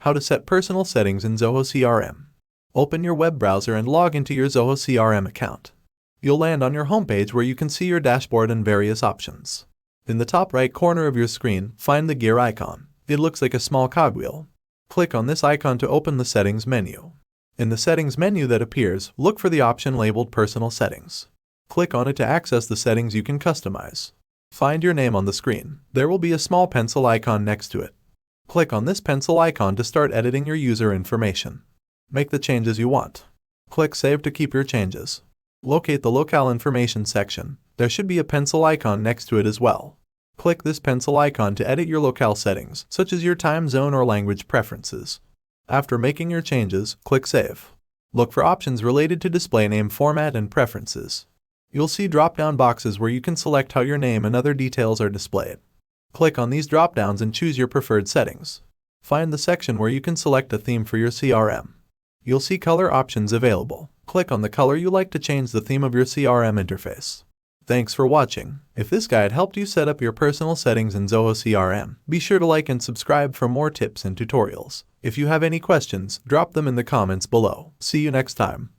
How to set personal settings in ZOHO CRM. Open your web browser and log into your ZOHO CRM account. You'll land on your homepage where you can see your dashboard and various options. In the top right corner of your screen, find the gear icon. It looks like a small cogwheel. Click on this icon to open the settings menu. In the settings menu that appears, look for the option labeled Personal Settings. Click on it to access the settings you can customize. Find your name on the screen. There will be a small pencil icon next to it. Click on this pencil icon to start editing your user information. Make the changes you want. Click Save to keep your changes. Locate the locale information section. There should be a pencil icon next to it as well. Click this pencil icon to edit your locale settings, such as your time zone or language preferences. After making your changes, click Save. Look for options related to display name format and preferences. You'll see drop-down boxes where you can select how your name and other details are displayed. Click on these drop-downs and choose your preferred settings. Find the section where you can select a theme for your CRM. You'll see color options available. Click on the color you like to change the theme of your CRM interface. Thanks for watching. If this guide helped you set up your personal settings in ZOHO CRM, be sure to like and subscribe for more tips and tutorials. If you have any questions, drop them in the comments below. See you next time.